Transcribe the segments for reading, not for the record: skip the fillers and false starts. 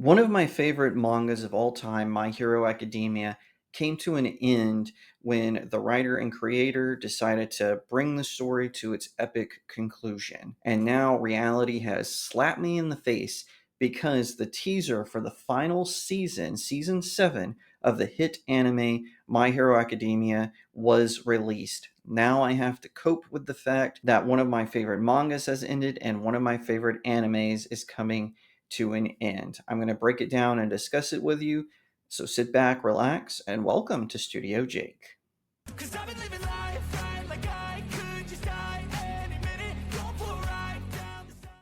One of my favorite mangas of all time, My Hero Academia, came to an end when the writer and creator decided to bring the story to its epic conclusion. And now reality has slapped me in the face because the teaser for the final season, season 7 of the hit anime My Hero Academia, was released. Now I have to cope with the fact that one of my favorite mangas has ended and one of my favorite animes is coming to an end. I'm going to break it down and discuss it with you. So sit back, relax, and welcome to Studio Jake.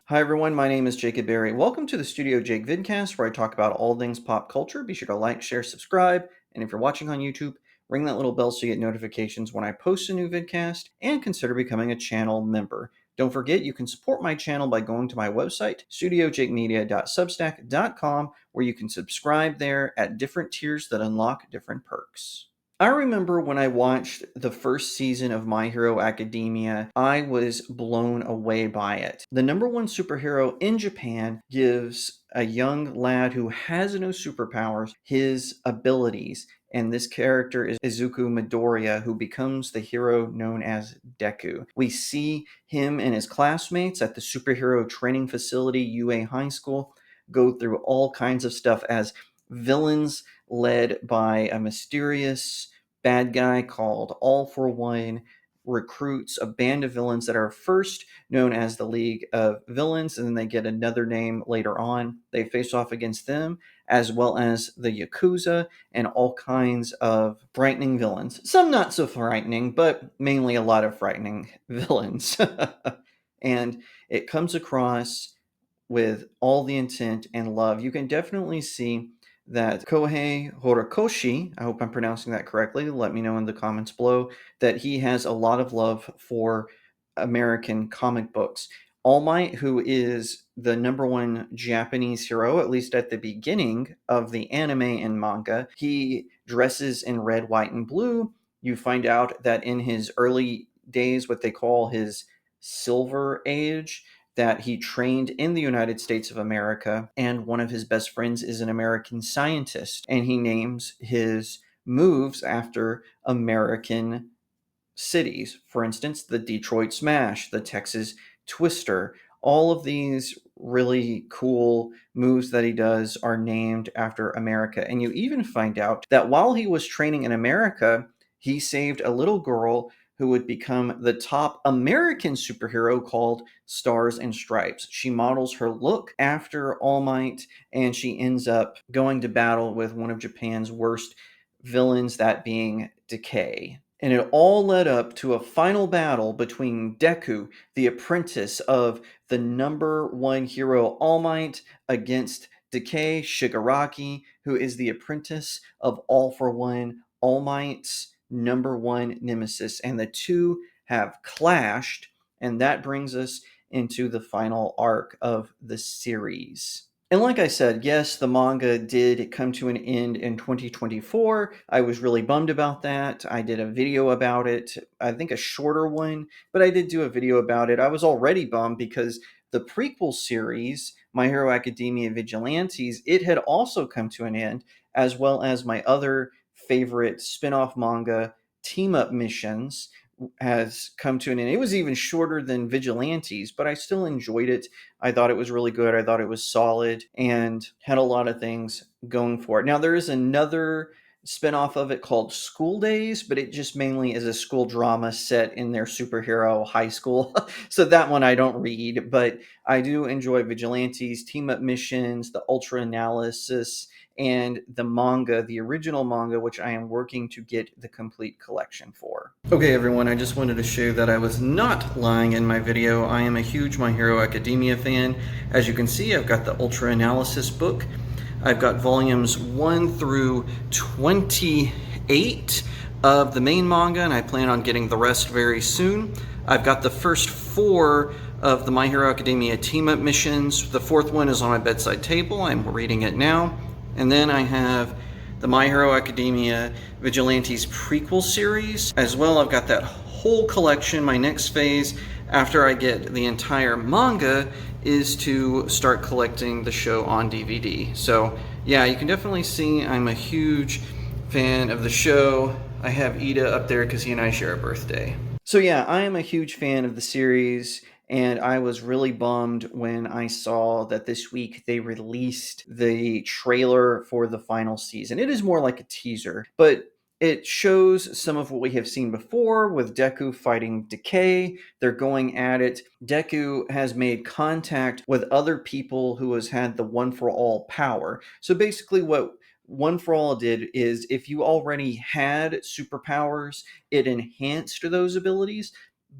Hi everyone, my name is Jacob Berry. Welcome to the Studio Jake vidcast, where I talk about all things pop culture. Be sure to like, share, subscribe, and if you're watching on YouTube, ring that little bell so you get notifications when I post a new vidcast, and consider becoming a channel member. Don't forget, you can support my channel by going to my website, studiojakemedia.substack.com, where you can subscribe there at different tiers that unlock different perks. I remember when I watched the first season of My Hero Academia, I was blown away by it. The number one superhero in Japan gives a young lad who has no superpowers his abilities. And this character is Izuku Midoriya, who becomes the hero known as Deku. We see him and his classmates at the superhero training facility, UA High School, go through all kinds of stuff as villains led by a mysterious bad guy called All for One recruits a band of villains that are first known as the League of Villains, and then they get another name later on. They face off against them, as well as the Yakuza and all kinds of frightening villains. Some not so frightening, but mainly a lot of frightening villains. And it comes across with all the intent and love. You can definitely see that Kohei Horikoshi, I hope I'm pronouncing that correctly, let me know in the comments below, that he has a lot of love for American comic books. All Might, who is the number one Japanese hero, at least at the beginning of the anime and manga, he dresses in red, white, and blue. You find out that in his early days, what they call his Silver Age, that he trained in the United States of America, and one of his best friends is an American scientist, and he names his moves after American cities. For instance, the Detroit Smash, the Texas Twister, all of these really cool moves that he does are named after America. And you even find out that while he was training in America, he saved a little girl who would become the top American superhero called Stars and Stripes. She models her look after All Might, and she ends up going to battle with one of Japan's worst villains, that being Decay. And it all led up to a final battle between Deku, the apprentice of the number one hero All Might, against Decay Shigaraki, who is the apprentice of All for One, All Might's number one nemesis. And the two have clashed, and that brings us into the final arc of the series. And like I said, yes, the manga did come to an end in 2024. I was really bummed about that. I did a video about it, I think a shorter one, but I did do a video about it. I was already bummed because the prequel series, My Hero Academia Vigilantes, it had also come to an end, as well as my other favorite spin-off manga, Team Up Missions, has come to an end. It was even shorter than Vigilantes, but I still enjoyed it. I thought it was really good. I thought it was solid and had a lot of things going for it. Now, there is another spinoff of it called School Days, but it just mainly is a school drama set in their superhero high school. So that one I don't read, but I do enjoy Vigilantes, Team Up Missions, the Ultra Analysis, and the manga, the original manga, which I am working to get the complete collection for. Okay, everyone, I just wanted to show that I was not lying in my video. I am a huge My Hero Academia fan. As you can see, I've got the Ultra Analysis book. I've got volumes 1 through 28 of the main manga, and I plan on getting the rest very soon. I've got the first 4 of the My Hero Academia team-up missions. The 4th one is on my bedside table. I'm reading it now. And then I have the My Hero Academia Vigilantes prequel series. As well, I've got that whole collection. My next phase after I get the entire manga is to start collecting the show on DVD. So yeah, you can definitely see I'm a huge fan of the show. I have Ida up there because he and I share a birthday. So yeah, I am a huge fan of the series, and I was really bummed when I saw that this week they released the trailer for the final season. It is more like a teaser, but it shows some of what we have seen before with Deku fighting Decay. They're going at it. Deku has made contact with other people who has had the One for All power. So basically what One for All did is if you already had superpowers, it enhanced those abilities.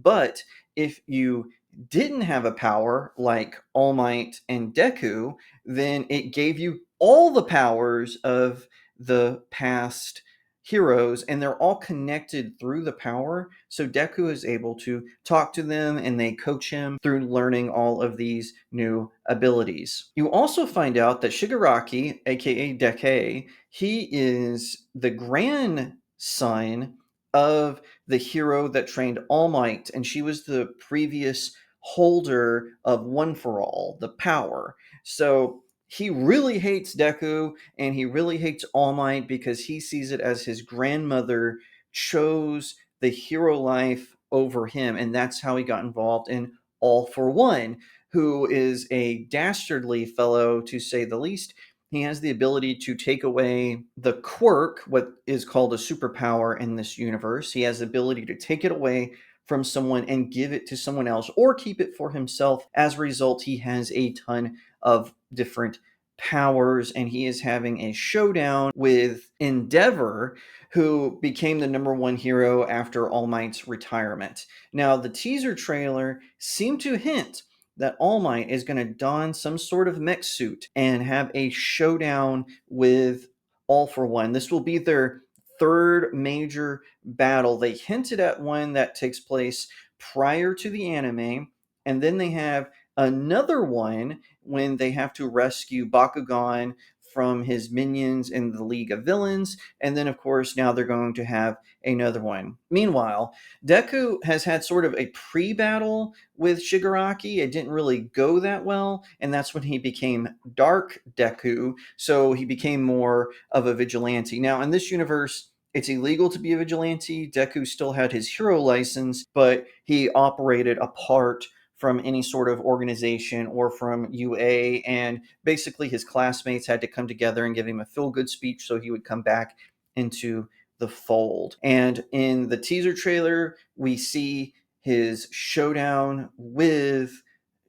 But if you didn't have a power like All Might and Deku, then it gave you all the powers of the past heroes, and they're all connected through the power. So Deku is able to talk to them and they coach him through learning all of these new abilities. You also find out that Shigaraki, aka Decay, he is the grandson of the hero that trained All Might, and she was the previous holder of One for All, the power. So he really hates Deku and he really hates All Might because he sees it as his grandmother chose the hero life over him, and that's how he got involved in All for One, who is a dastardly fellow to say the least. He has the ability to take away the quirk, what is called a superpower in this universe. He has the ability to take it away from someone and give it to someone else or keep it for himself. As a result, he has a ton of different powers, and he is having a showdown with Endeavor, who became the number one hero after All Might's retirement. Now, the teaser trailer seemed to hint that All Might is going to don some sort of mech suit and have a showdown with All for One. This will be their third major battle. They hinted at one that takes place prior to the anime, and then they have another one when they have to rescue Bakugan from his minions in the League of Villains. And then, of course, now they're going to have another one. Meanwhile, Deku has had sort of a pre battle with Shigaraki. It didn't really go that well. And that's when he became Dark Deku. So he became more of a vigilante. Now, in this universe, it's illegal to be a vigilante. Deku still had his hero license, but he operated apart from any sort of organization or from UA. And basically, his classmates had to come together and give him a feel good speech so he would come back into the fold. And in the teaser trailer, we see his showdown with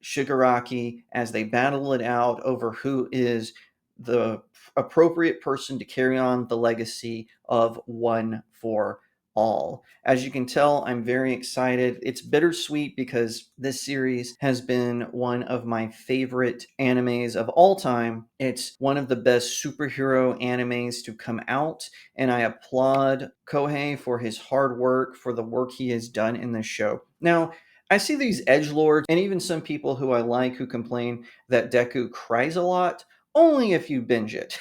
Shigaraki as they battle it out over who is the appropriate person to carry on the legacy of One for All. As you can tell, I'm very excited. It's bittersweet because this series has been one of my favorite animes of all time. It's one of the best superhero animes to come out, and I applaud Kohei for his hard work, for the work he has done in this show. Now, I see these edgelords and even some people who I like who complain that Deku cries a lot. Only if you binge it.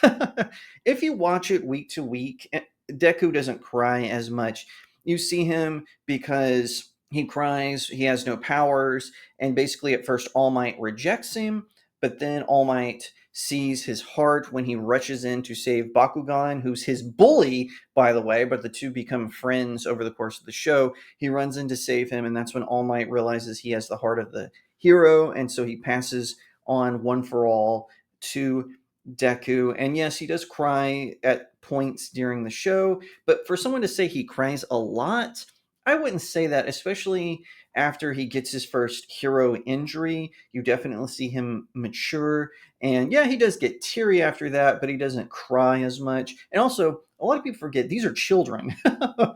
If you watch it week to week, Deku doesn't cry as much. You see him because he cries, he has no powers, and basically at first All Might rejects him, but then All Might sees his heart when he rushes in to save Bakugan, who's his bully, by the way, but the two become friends over the course of the show. He runs in to save him, and that's when All Might realizes he has the heart of the hero, and so he passes on One for All to Deku. And yes, he does cry at points during the show, but for someone to say he cries a lot, I wouldn't say that, especially after he gets his first hero injury. You definitely see him mature. And yeah, he does get teary after that, but he doesn't cry as much. And also, a lot of people forget these are children.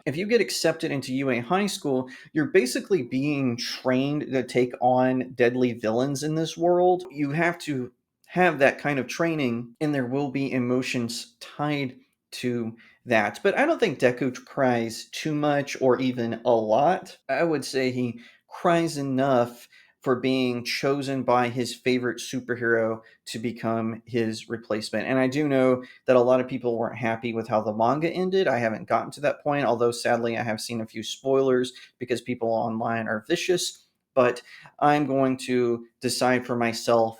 If you get accepted into UA high school, you're basically being trained to take on deadly villains in this world. You have to have that kind of training, and there will be emotions tied to that. But I don't think Deku cries too much or even a lot. I would say he cries enough for being chosen by his favorite superhero to become his replacement. And I do know that a lot of people weren't happy with how the manga ended. I haven't gotten to that point, although sadly I have seen a few spoilers because people online are vicious. but I'm going to decide for myself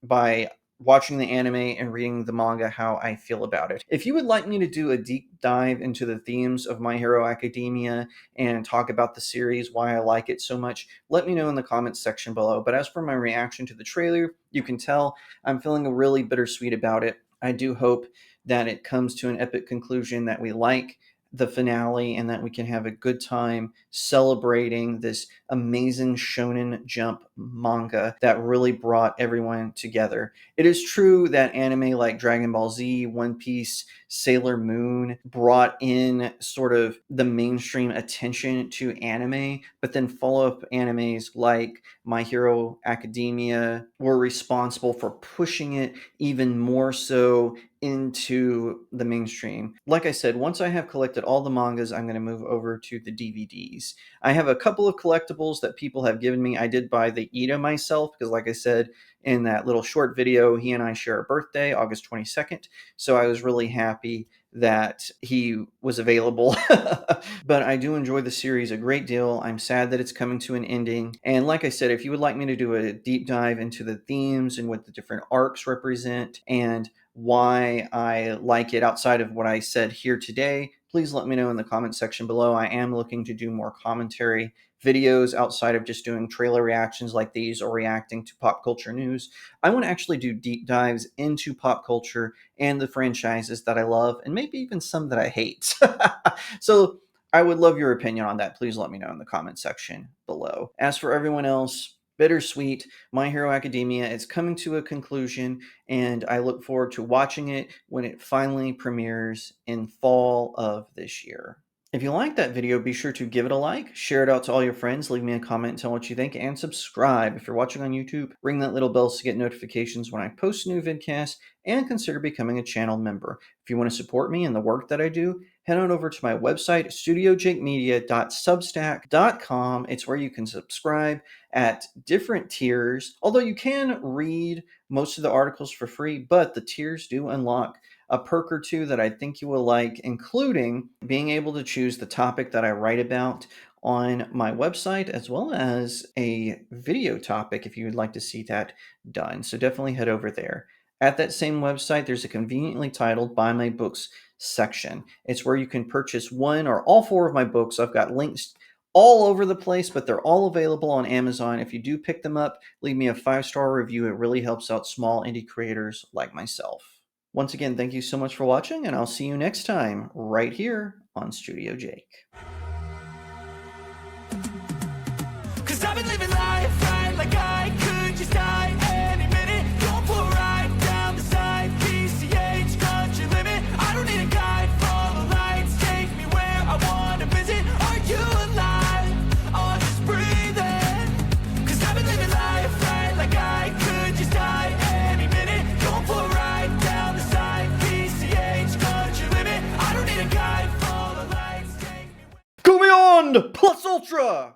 by watching the anime and reading the manga how I feel about it. If you would like me to do a deep dive into the themes of My Hero Academia and talk about the series, why I like it so much, let me know in the comments section below. But as for my reaction to the trailer, you can tell I'm feeling really bittersweet about it. I do hope that it comes to an epic conclusion, that we like the finale, and that we can have a good time celebrating this amazing Shonen Jump manga that really brought everyone together. It is true that anime like Dragon Ball Z, One Piece, Sailor Moon brought in sort of the mainstream attention to anime, but then follow-up animes like My Hero Academia were responsible for pushing it even more so into the mainstream. Like I said, once I have collected all the mangas, I'm going to move over to the DVDs. I have a couple of collectibles that people have given me. I did buy the Ida myself because, like I said in that little short video, he and I share a birthday, August 22nd. So I was really happy that he was available. But I do enjoy the series a great deal. I'm sad that it's coming to an ending. And like I said, if you would like me to do a deep dive into the themes and what the different arcs represent and why I like it outside of what I said here today, please let me know in the comment section below. I am looking to do more commentary videos outside of just doing trailer reactions like these or reacting to pop culture news. I want to actually do deep dives into pop culture and the franchises that I love, and maybe even some that I hate. So I would love your opinion on that. Please let me know in the comment section below. As for everyone else, bittersweet, My Hero Academia is coming to a conclusion, and I look forward to watching it when it finally premieres in fall of this year. If you liked that video, be sure to give it a like, share it out to all your friends, leave me a comment and tell what you think, and subscribe. If you're watching on YouTube, ring that little bell to get notifications when I post a new vidcast, and consider becoming a channel member. If you want to support me and the work that I do, head on over to my website, studiojakemedia.substack.com. It's where you can subscribe at different tiers, although you can read most of the articles for free, but the tiers do unlock a perk or two that I think you will like, including being able to choose the topic that I write about on my website, as well as a video topic if you would like to see that done. So definitely head over there. At that same website, there's a conveniently titled Buy My Books section. It's where you can purchase one or all four of my books. I've got links all over the place, but they're all available on Amazon. If you do pick them up, leave me a 5-star review. It really helps out small indie creators like myself. Once again, thank you so much for watching, and I'll see you next time right here on Studio Jake. 'Cause I've been living life right like I could just die any minute. Going for a ride down the side, PCH country limit. I don't need a guide, follow lights, take me where I want to visit. Are you alive? Or just breathing? 'Cause I've been living life right like I could just die any minute. Going for a ride down the side, PCH country limit. I don't need a guide, follow lights, take me where... Go beyond! Plus Ultra!